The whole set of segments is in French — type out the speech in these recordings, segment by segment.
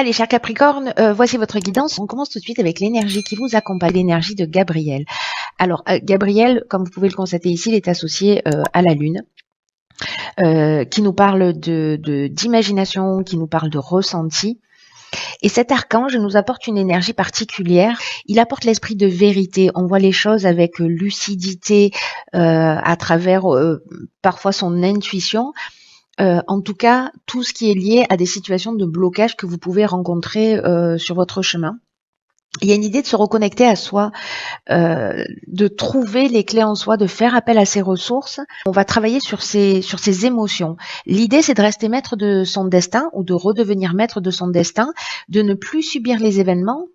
Allez, cher Capricorne, voici votre guidance. On commence tout de suite avec l'énergie qui vous accompagne, l'énergie de Gabriel. Alors, Gabriel, comme vous pouvez le constater ici, il est associé à la Lune, qui nous parle d'imagination, qui nous parle de ressenti. Et cet archange nous apporte une énergie particulière. Il apporte l'esprit de vérité. On voit les choses avec lucidité à travers parfois son intuition. En tout cas, tout ce qui est lié à des situations de blocage que vous pouvez rencontrer sur votre chemin. Il y a une idée de se reconnecter à soi, de trouver les clés en soi, de faire appel à ses ressources. On va travailler sur ses émotions. L'idée, c'est de rester maître de son destin ou de redevenir maître de son destin, de ne plus subir les événements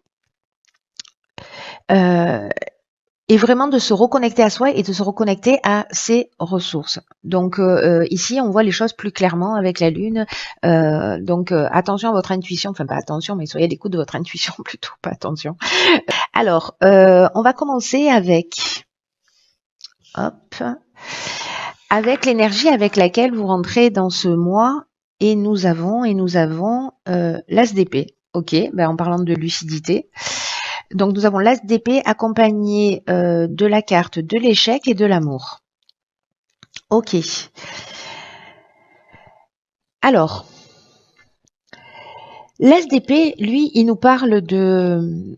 et vraiment de se reconnecter à soi et de se reconnecter à ses ressources. Donc ici, on voit les choses plus clairement avec la Lune. Donc attention à votre intuition, enfin pas attention, mais soyez à l'écoute de votre intuition plutôt, pas attention. Alors, on va commencer avec l'énergie avec laquelle vous rentrez dans ce mois, et nous avons l'as d'épée. Ok, ben en parlant de lucidité. Donc nous avons l'as d'épée accompagné de la carte de l'échec et de l'amour. Ok. Alors, l'as d'épée, lui, il nous parle de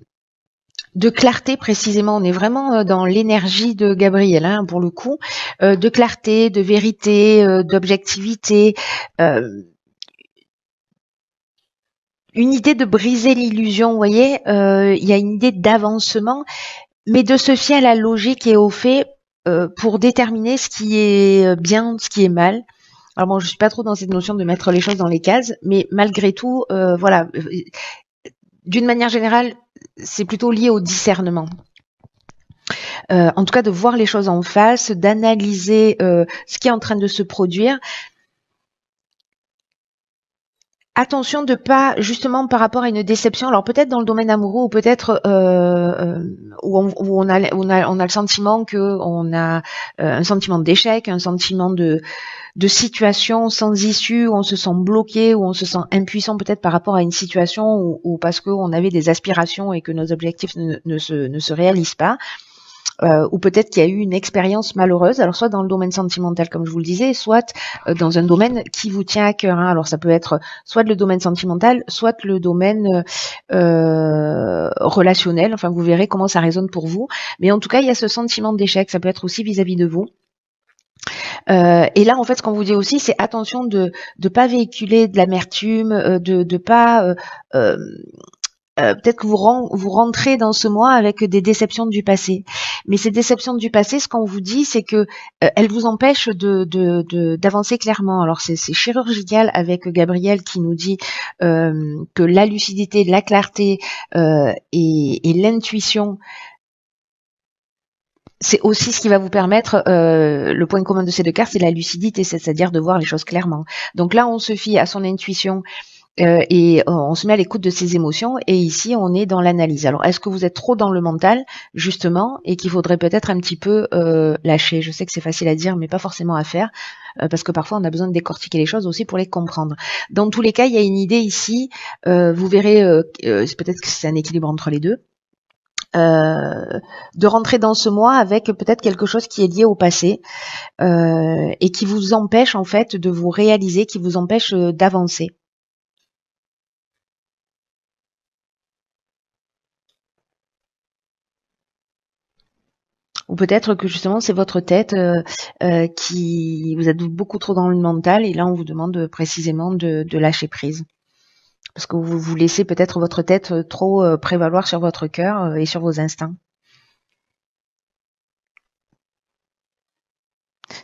clarté précisément. On est vraiment dans l'énergie de Gabriel, hein, pour le coup, de clarté, de vérité, d'objectivité. Une idée de briser l'illusion, vous voyez, il y a une idée d'avancement, mais de se fier à la logique et aux faits pour déterminer ce qui est bien, ce qui est mal. Alors bon, je suis pas trop dans cette notion de mettre les choses dans les cases, mais malgré tout, voilà, d'une manière générale, c'est plutôt lié au discernement. En tout cas, de voir les choses en face, d'analyser ce qui est en train de se produire. Attention de pas, justement, par rapport à une déception, alors peut-être dans le domaine amoureux ou peut-être où on a le sentiment qu'on a un sentiment d'échec, un sentiment de situation sans issue, où on se sent bloqué, où on se sent impuissant peut-être par rapport à une situation ou parce qu'on avait des aspirations et que nos objectifs ne se réalisent pas. Ou peut-être qu'il y a eu une expérience malheureuse, alors soit dans le domaine sentimental comme je vous le disais, soit dans un domaine qui vous tient à cœur, hein. Alors ça peut être soit le domaine sentimental, soit le domaine relationnel, enfin vous verrez comment ça résonne pour vous, mais en tout cas il y a ce sentiment d'échec, ça peut être aussi vis-à-vis de vous. Et là, en fait, ce qu'on vous dit aussi, c'est attention de pas véhiculer de l'amertume, de pas peut-être que vous rentrez dans ce mois avec des déceptions du passé. Mais ces déceptions du passé, ce qu'on vous dit, c'est que elles vous empêchent d'avancer clairement. Alors c'est chirurgical avec Gabriel qui nous dit que la lucidité, la clarté et l'intuition, c'est aussi ce qui va vous permettre, le point commun de ces deux cartes, c'est la lucidité, c'est-à-dire de voir les choses clairement. Donc là, on se fie à son intuition, et on se met à l'écoute de ses émotions, et ici on est dans l'analyse. Alors est-ce que vous êtes trop dans le mental justement et qu'il faudrait peut-être un petit peu lâcher? Je sais que c'est facile à dire mais pas forcément à faire, parce que parfois on a besoin de décortiquer les choses aussi pour les comprendre. Dans tous les cas, il y a une idée ici, vous verrez, peut-être que c'est un équilibre entre les deux, de rentrer dans ce mois avec peut-être quelque chose qui est lié au passé et qui vous empêche en fait de vous réaliser, qui vous empêche d'avancer. Ou peut-être que justement c'est votre tête qui vous êtes beaucoup trop dans le mental et là on vous demande précisément de lâcher prise. Parce que vous laissez peut-être votre tête trop prévaloir sur votre cœur et sur vos instincts.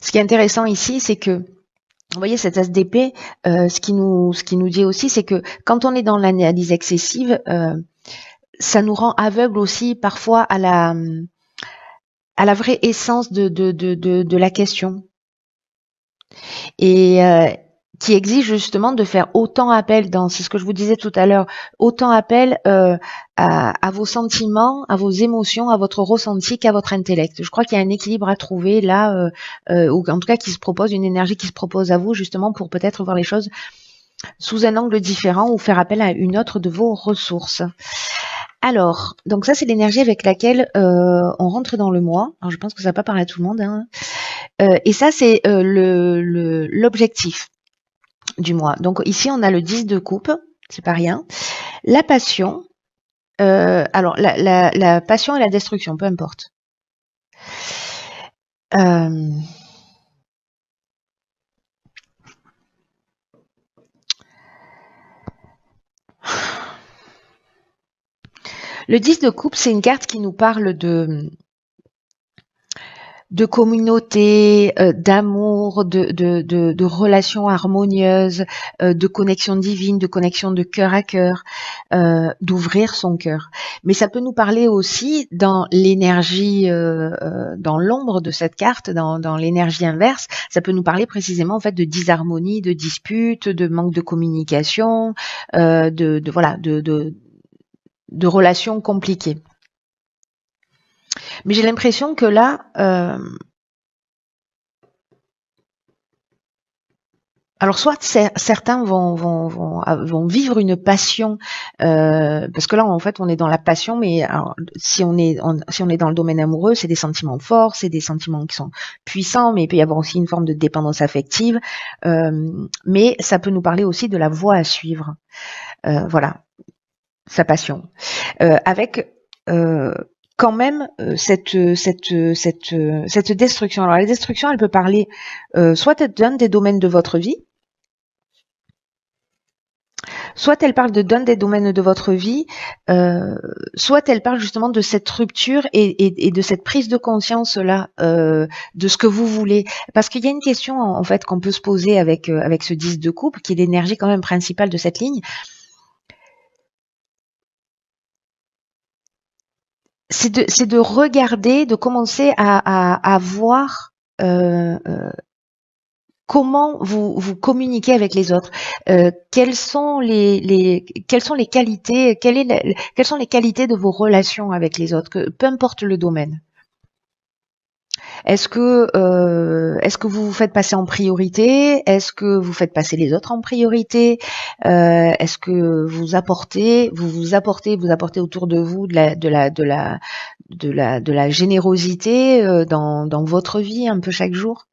Ce qui est intéressant ici, c'est que vous voyez cette as d'épée, ce qui nous dit aussi, c'est que quand on est dans l'analyse excessive, ça nous rend aveugle aussi parfois à la vraie essence de la question. Et qui exige justement de faire autant appel, c'est ce que je vous disais tout à l'heure, autant appel à vos sentiments, à vos émotions, à votre ressenti qu'à votre intellect. Je crois qu'il y a un équilibre à trouver là, ou en tout cas qui se propose, une énergie qui se propose à vous justement pour peut-être voir les choses sous un angle différent ou faire appel à une autre de vos ressources. Alors, donc ça c'est l'énergie avec laquelle on rentre dans le mois. Alors je pense que ça va pas parler à tout le monde, hein. Et ça c'est l'objectif du mois. Donc ici on a le 10 de coupe, c'est pas rien. La passion, alors la passion et la destruction, peu importe. Le 10 de coupe, c'est une carte qui nous parle de communauté, d'amour, de relations harmonieuses, de connexion divine, de connexion de cœur à cœur, d'ouvrir son cœur. Mais ça peut nous parler aussi dans l'énergie, dans l'ombre de cette carte, dans l'énergie inverse, ça peut nous parler précisément en fait de disharmonie, de dispute, de manque de communication, voilà, de relations compliquées. Mais j'ai l'impression que là, alors soit certains vont vivre une passion, parce que là en fait on est dans la passion, mais alors, si on est dans le domaine amoureux, c'est des sentiments forts, c'est des sentiments qui sont puissants, mais il peut y avoir aussi une forme de dépendance affective, mais ça peut nous parler aussi de la voie à suivre, voilà, sa passion, avec quand même cette destruction. Alors la destruction, elle peut parler soit d'un des domaines de votre vie, soit elle parle d'un des domaines de votre vie, soit elle parle justement de cette rupture et de cette prise de conscience là, de ce que vous voulez. Parce qu'il y a une question en fait qu'on peut se poser avec ce 10 de coupe, qui est l'énergie quand même principale de cette ligne. C'est de regarder, de commencer à voir comment vous communiquez avec les autres, quelles sont les qualités, quelles sont les qualités de vos relations avec les autres, peu importe le domaine. Est-ce que vous vous faites passer en priorité? Est-ce que vous faites passer les autres en priorité? Est-ce que vous apportez autour de vous de la générosité dans votre vie un peu chaque jour?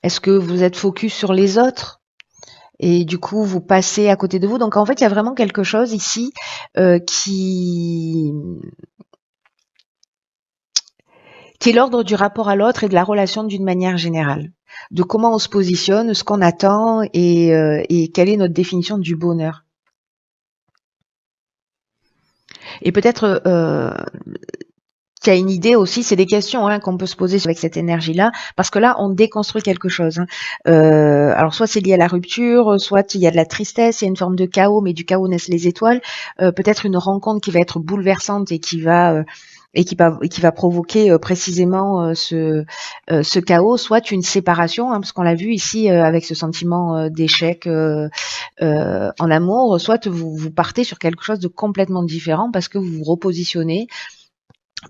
Est-ce que vous êtes focus sur les autres et du coup vous passez à côté de vous? Donc en fait il y a vraiment quelque chose ici qui est l'ordre du rapport à l'autre et de la relation d'une manière générale, de comment on se positionne, ce qu'on attend et quelle est notre définition du bonheur. Et peut-être qu'il y a une idée aussi, c'est des questions qu'on peut se poser avec cette énergie-là, parce que là, on déconstruit quelque chose. Alors, soit c'est lié à la rupture, soit il y a de la tristesse, il y a une forme de chaos, mais du chaos naissent les étoiles. Peut-être une rencontre qui va être bouleversante et qui va provoquer précisément ce chaos, soit une séparation, parce qu'on l'a vu ici avec ce sentiment d'échec en amour, soit vous partez sur quelque chose de complètement différent parce que vous vous repositionnez,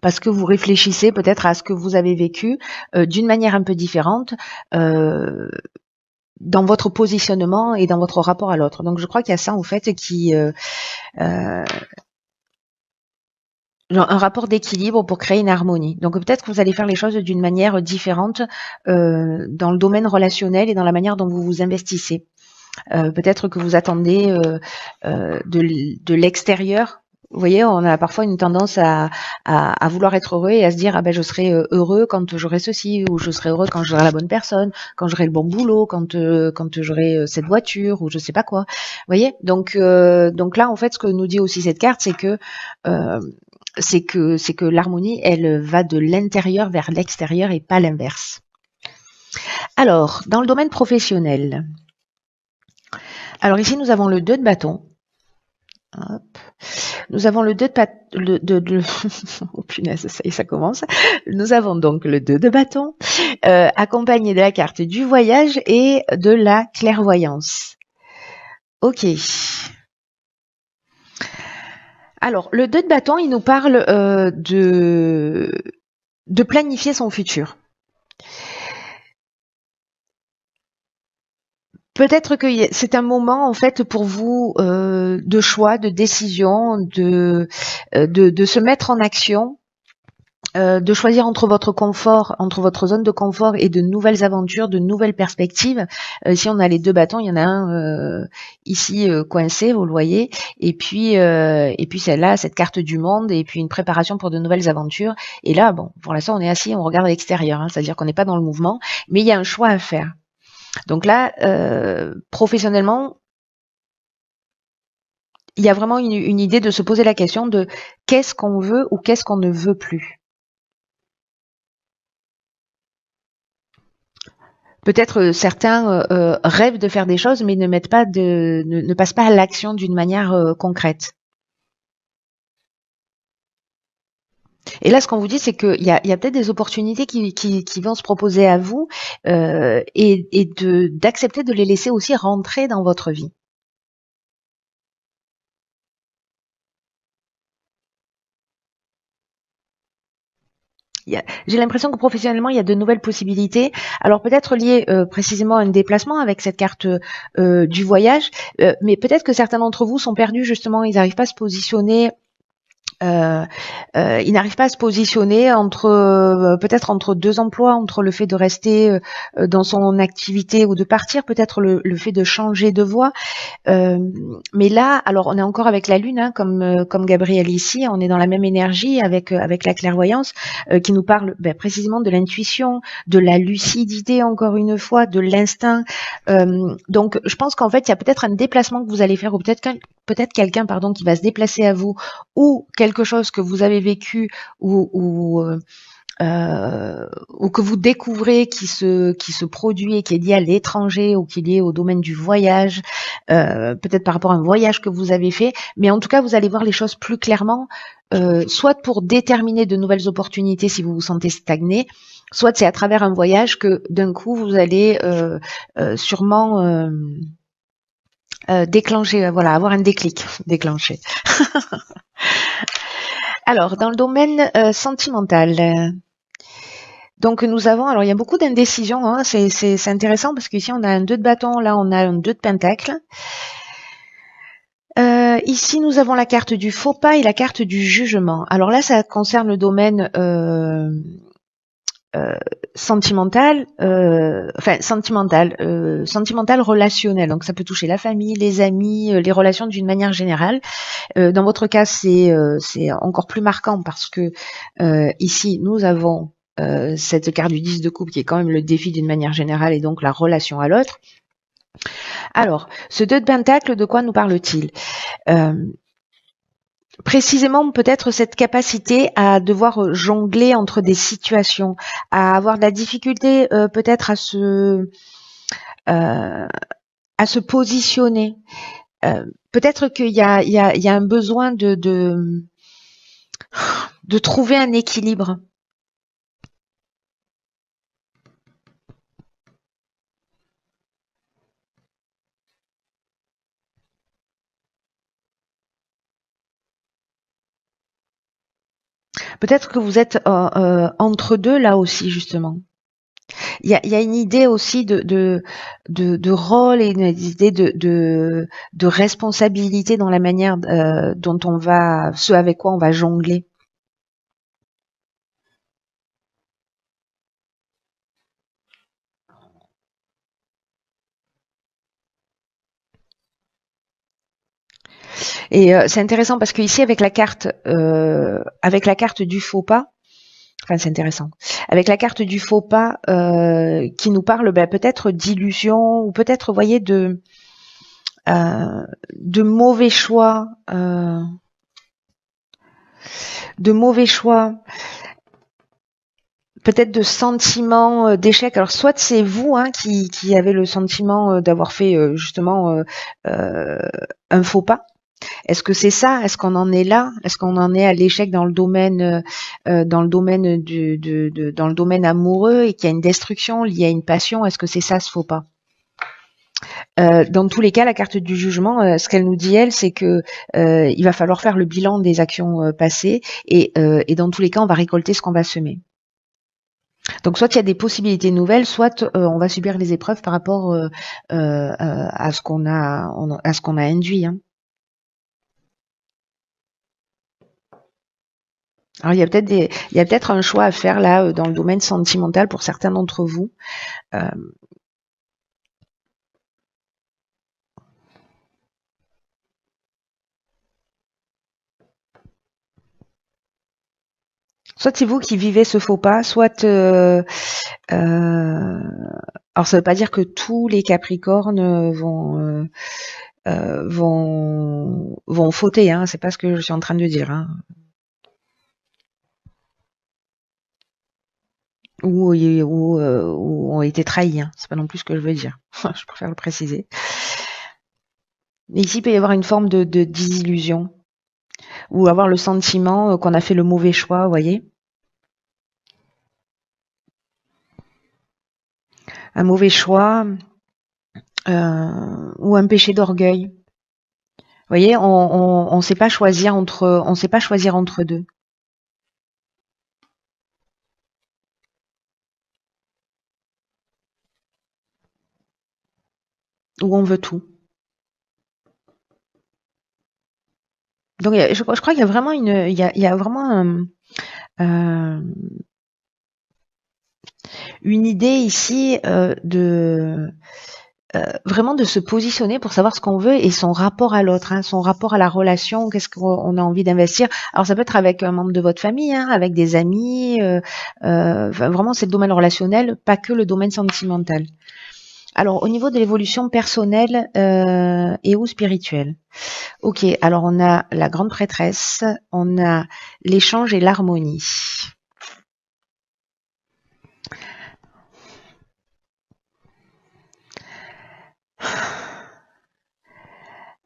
parce que vous réfléchissez peut-être à ce que vous avez vécu d'une manière un peu différente dans votre positionnement et dans votre rapport à l'autre. Donc je crois qu'il y a ça en fait qui un rapport d'équilibre pour créer une harmonie. Donc peut-être que vous allez faire les choses d'une manière différente dans le domaine relationnel et dans la manière dont vous vous investissez. Peut-être que vous attendez de l'extérieur. Vous voyez, on a parfois une tendance à vouloir être heureux et à se dire je serai heureux quand j'aurai ceci, ou je serai heureux quand j'aurai la bonne personne, quand j'aurai le bon boulot, quand j'aurai cette voiture ou je sais pas quoi. Vous voyez, donc là en fait ce que nous dit aussi cette carte, c'est que l'harmonie, elle va de l'intérieur vers l'extérieur et pas l'inverse. Alors, dans le domaine professionnel, alors ici nous avons le 2 de bâton. Hop. Nous avons le 2 de oh punaise, ça y est, ça commence. Nous avons donc le 2 de bâton, accompagné de la carte du voyage et de la clairvoyance. Ok. Alors, le 2 de bâton, il nous parle de planifier son futur. peut-être que c'est un moment en fait pour vous de choix, de décision, de se mettre en action. De choisir entre votre confort, entre votre zone de confort et de nouvelles aventures, de nouvelles perspectives. Ici, on a les deux bâtons. Il y en a un ici coincé, vous le voyez, et puis celle-là, cette carte du monde, et puis une préparation pour de nouvelles aventures. Et là, bon, pour l'instant, on est assis, on regarde à l'extérieur, hein, c'est-à-dire qu'on n'est pas dans le mouvement, mais il y a un choix à faire. Donc là, professionnellement, il y a vraiment une idée de se poser la question de qu'est-ce qu'on veut ou qu'est-ce qu'on ne veut plus. Peut-être certains rêvent de faire des choses, mais ne mettent pas ne passent pas à l'action d'une manière concrète. Et là, ce qu'on vous dit, c'est qu'il y a peut-être des opportunités qui vont se proposer à vous et d'accepter de les laisser aussi rentrer dans votre vie. J'ai l'impression que professionnellement, il y a de nouvelles possibilités. Alors peut-être liées précisément à un déplacement avec cette carte du voyage, mais peut-être que certains d'entre vous sont perdus justement, ils n'arrivent pas à se positionner. Il n'arrive pas à se positionner entre peut-être entre deux emplois, entre le fait de rester dans son activité ou de partir, peut-être le fait de changer de voie. Mais là, alors on est encore avec la lune, hein, comme Gabriel ici, on est dans la même énergie avec la clairvoyance qui nous parle précisément de l'intuition, de la lucidité encore une fois, de l'instinct. Donc je pense qu'en fait il y a peut-être un déplacement que vous allez faire ou peut-être quelqu'un pardon qui va se déplacer à vous ou quelque chose que vous avez vécu ou que vous découvrez qui se produit et qui est lié à l'étranger ou qui est lié au domaine du voyage, peut-être par rapport à un voyage que vous avez fait, mais en tout cas vous allez voir les choses plus clairement, soit pour déterminer de nouvelles opportunités si vous vous sentez stagné, soit c'est à travers un voyage que d'un coup vous allez sûrement déclencher, voilà, avoir un déclic, déclencher. Alors, dans le domaine sentimental, donc nous avons, alors il y a beaucoup d'indécision, hein, c'est intéressant parce qu'ici on a un 2 de bâton, là on a un 2 de pentacle. Ici nous avons la carte du faux pas et la carte du jugement. Alors là ça concerne le domaine sentimental, sentimental relationnel. Donc ça peut toucher la famille, les amis, les relations d'une manière générale. Dans votre cas c'est encore plus marquant parce que ici nous avons cette carte du 10 de coupe qui est quand même le défi d'une manière générale et donc la relation à l'autre. Alors, ce 2 de pentacle, de quoi nous parle-t-il précisément peut-être cette capacité à devoir jongler entre des situations, à avoir de la difficulté peut-être à se positionner. Peut-être qu'il y a un besoin de trouver un équilibre. Peut-être que vous êtes entre deux là aussi justement. Il y a une idée aussi de rôle et une idée de responsabilité dans la manière dont ce avec quoi on va jongler. Et c'est intéressant parce que ici avec la carte du faux pas, enfin c'est intéressant, avec la carte du faux pas qui nous parle peut-être d'illusion ou peut-être vous voyez de mauvais choix, peut-être de sentiments d'échec. Alors soit c'est vous qui avez le sentiment d'avoir fait justement un faux pas. Est-ce que c'est ça? Est-ce qu'on en est là? Est-ce qu'on en est à l'échec dans le domaine dans le domaine amoureux et qu'il y a une destruction liée à une passion? Est-ce que c'est ça ce faux pas? Dans tous les cas, la carte du jugement, ce qu'elle nous dit, elle, c'est que il va falloir faire le bilan des actions passées et dans tous les cas, on va récolter ce qu'on va semer. Donc soit il y a des possibilités nouvelles, soit on va subir les épreuves par rapport à ce qu'on a, à ce qu'on a induit. Hein. Alors il y a peut-être un choix à faire là dans le domaine sentimental pour certains d'entre vous. Euh, Soit c'est vous qui vivez ce faux pas, soit alors ça veut pas dire que tous les Capricornes vont fauter, hein, c'est pas ce que je suis en train de dire, hein. Ou ont été trahis, hein. C'est pas non plus ce que je veux dire. Je préfère le préciser. Mais ici, il peut y avoir une forme de désillusion ou avoir le sentiment qu'on a fait le mauvais choix, vous voyez. Un mauvais choix ou un péché d'orgueil. Vous voyez, on sait pas choisir entre deux. Où on veut tout. Donc je crois qu'il y a vraiment il y a vraiment euh, une idée ici vraiment de se positionner pour savoir ce qu'on veut et son rapport à l'autre, hein, son rapport à la relation, qu'est-ce qu'on a envie d'investir. Alors ça peut être avec un membre de votre famille, hein, avec des amis, vraiment c'est le domaine relationnel, pas que le domaine sentimental. Alors au niveau de l'évolution personnelle et ou spirituelle. Ok, alors on a la grande prêtresse, on a l'échange et l'harmonie.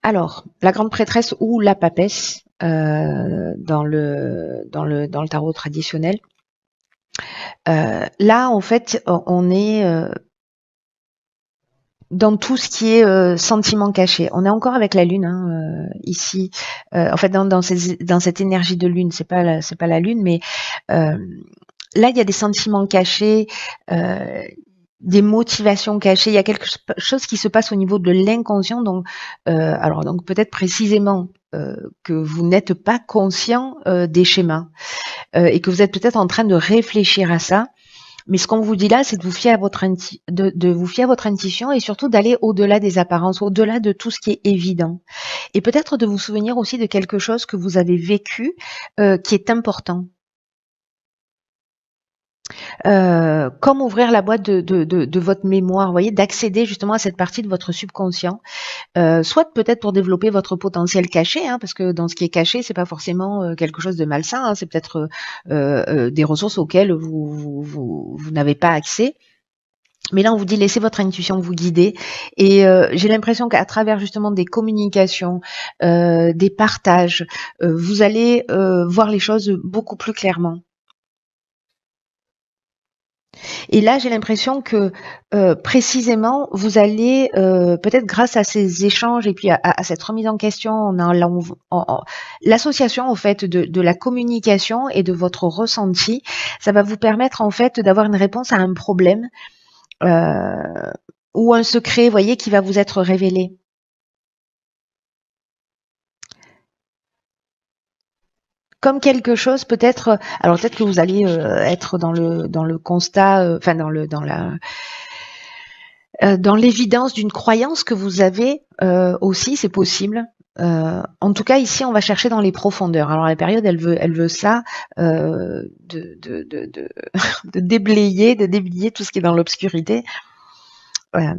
Alors, la grande prêtresse ou la papesse dans le tarot traditionnel. Là, en fait, on est dans tout ce qui est sentiment caché. On est encore avec la lune hein, ici. En fait, dans cette énergie de lune, c'est pas la lune, mais là, il y a des sentiments cachés. Des motivations cachées, il y a quelque chose qui se passe au niveau de l'inconscient, donc alors donc peut-être précisément que vous n'êtes pas conscient des schémas et que vous êtes peut-être en train de réfléchir à ça. Mais ce qu'on vous dit là, c'est de vous fier à votre de vous fier à votre intuition et surtout d'aller au-delà des apparences, au-delà de tout ce qui est évident. Et peut-être de vous souvenir aussi de quelque chose que vous avez vécu qui est important. Comme ouvrir la boîte de votre mémoire, vous voyez, d'accéder justement à cette partie de votre subconscient, soit peut-être pour développer votre potentiel caché, hein, parce que dans ce qui est caché, c'est pas forcément quelque chose de malsain, hein, c'est peut-être des ressources auxquelles vous n'avez pas accès. Mais là, on vous dit laissez votre intuition vous guider. Et j'ai l'impression qu'à travers justement des communications, des partages, vous allez voir les choses beaucoup plus clairement. Et là, j'ai l'impression que précisément, vous allez peut-être grâce à ces échanges et puis à cette remise en question, l'association en fait de la communication et de votre ressenti, ça va vous permettre en fait d'avoir une réponse à un problème ou un secret, vous voyez, qui va vous être révélé. Comme quelque chose peut-être, alors peut-être que vous allez être dans le constat, enfin dans l'évidence d'une croyance que vous avez aussi, c'est possible. En tout cas, ici, on va chercher dans les profondeurs. Alors la période, elle veut ça, de déblayer tout ce qui est dans l'obscurité. Euh,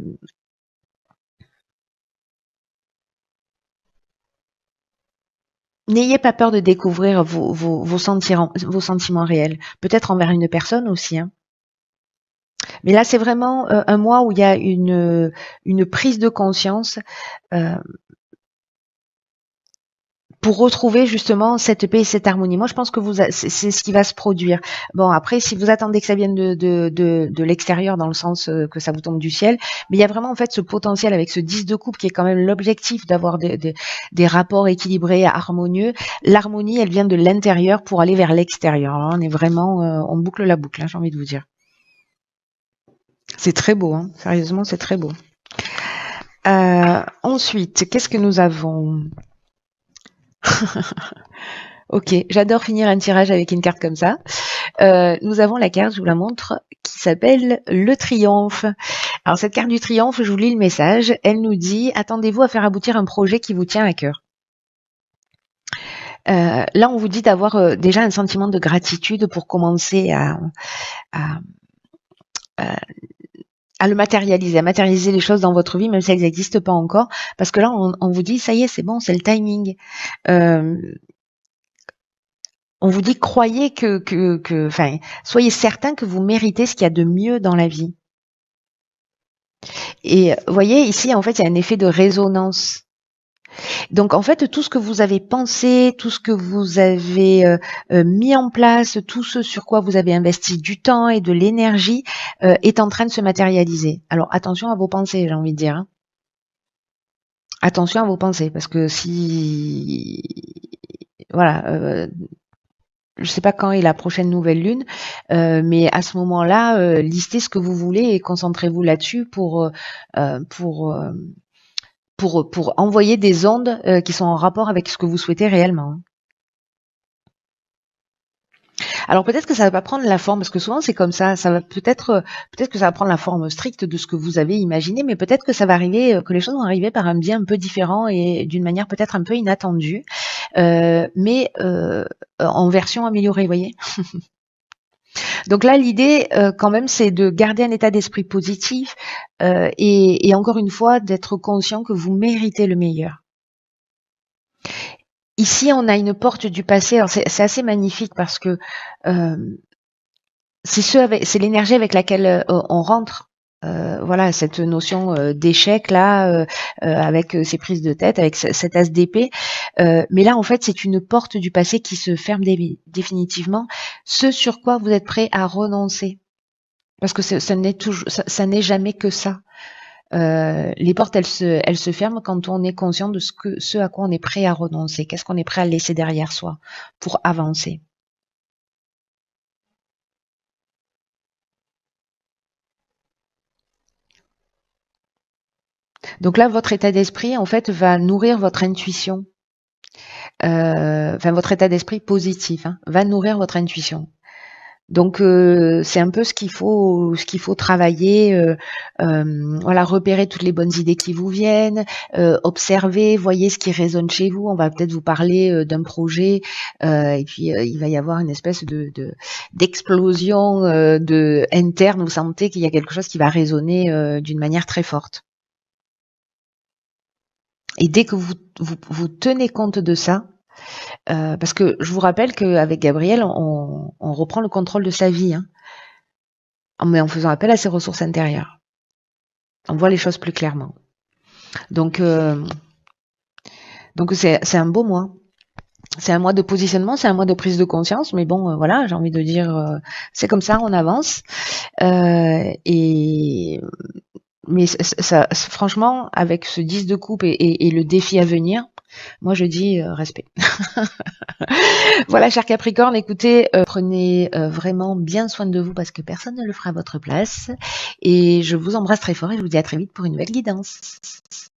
N'ayez pas peur de découvrir vos sentiments réels. Peut-être envers une personne aussi. Hein. Mais là, c'est vraiment un mois où il y a une prise de conscience pour retrouver justement cette paix et cette harmonie. Moi, je pense que c'est ce qui va se produire. Bon, après, si vous attendez que ça vienne de l'extérieur, dans le sens que ça vous tombe du ciel, mais il y a vraiment en fait ce potentiel avec ce 10 de coupe qui est quand même l'objectif d'avoir des rapports équilibrés, harmonieux. L'harmonie, elle vient de l'intérieur pour aller vers l'extérieur. Alors, on est vraiment, on boucle la boucle, hein, j'ai envie de vous dire. C'est très beau, hein. Sérieusement, c'est très beau. Ensuite, qu'est-ce que nous avons? Ok, j'adore finir un tirage avec une carte comme ça. Nous avons la carte, je vous la montre, qui s'appelle le triomphe. Alors cette carte du triomphe, je vous lis le message. Elle nous dit: attendez-vous à faire aboutir un projet qui vous tient à cœur. Là, on vous dit d'avoir déjà un sentiment de gratitude pour commencer à, à le matérialiser, à matérialiser les choses dans votre vie, même si elles n'existent pas encore, parce que là, on vous dit, ça y est, c'est bon, c'est le timing. On vous dit, croyez enfin, soyez certain que vous méritez ce qu'il y a de mieux dans la vie. Et vous voyez, ici, en fait, il y a un effet de résonance. Donc, en fait, tout ce que vous avez pensé, tout ce que vous avez mis en place, tout ce sur quoi vous avez investi du temps et de l'énergie est en train de se matérialiser. Alors, attention à vos pensées, j'ai envie de dire. Hein. Attention à vos pensées, parce que si... Voilà, je sais pas quand est la prochaine nouvelle lune, mais à ce moment-là, listez ce que vous voulez et concentrez-vous là-dessus pour envoyer des ondes qui sont en rapport avec ce que vous souhaitez réellement. Alors peut-être que ça va pas prendre la forme, parce que souvent c'est comme ça va peut-être que ça va prendre la forme stricte de ce que vous avez imaginé, mais peut-être que ça va arriver, que les choses vont arriver par un biais un peu différent et d'une manière peut-être un peu inattendue, mais en version améliorée, vous voyez. Donc là, l'idée, quand même, c'est de garder un état d'esprit positif et encore une fois, d'être conscient que vous méritez le meilleur. Ici, on a une porte du passé. Alors c'est assez magnifique parce que c'est l'énergie avec laquelle on rentre. Voilà, cette notion d'échec là, avec ces prises de tête, avec cet as d'épée. Mais là, en fait, c'est une porte du passé qui se ferme définitivement. Ce sur quoi vous êtes prêt à renoncer, parce que ça n'est jamais que ça. Les portes, elles se ferment quand on est conscient de ce à quoi on est prêt à renoncer. Qu'est-ce qu'on est prêt à laisser derrière soi pour avancer. Donc là, votre état d'esprit, en fait, va nourrir votre intuition. Enfin, votre état d'esprit positif va nourrir votre intuition. Donc c'est un peu ce qu'il faut travailler, voilà, repérer toutes les bonnes idées qui vous viennent, observer, voyez ce qui résonne chez vous. On va peut-être vous parler d'un projet et puis il va y avoir une espèce d'explosion de interne. Vous sentez qu'il y a quelque chose qui va résonner d'une manière très forte. Et dès que vous tenez compte de ça, parce que je vous rappelle qu'avec Gabriel, on reprend le contrôle de sa vie, mais en faisant appel à ses ressources intérieures. On voit les choses plus clairement. Donc c'est un beau mois. C'est un mois de positionnement, c'est un mois de prise de conscience, mais bon, voilà, j'ai envie de dire, c'est comme ça, on avance. Mais ça, franchement, avec ce 10 de coupe et le défi à venir, moi je dis respect. Voilà, cher Capricorne, écoutez, prenez vraiment bien soin de vous parce que personne ne le fera à votre place. Et je vous embrasse très fort et je vous dis à très vite pour une nouvelle guidance.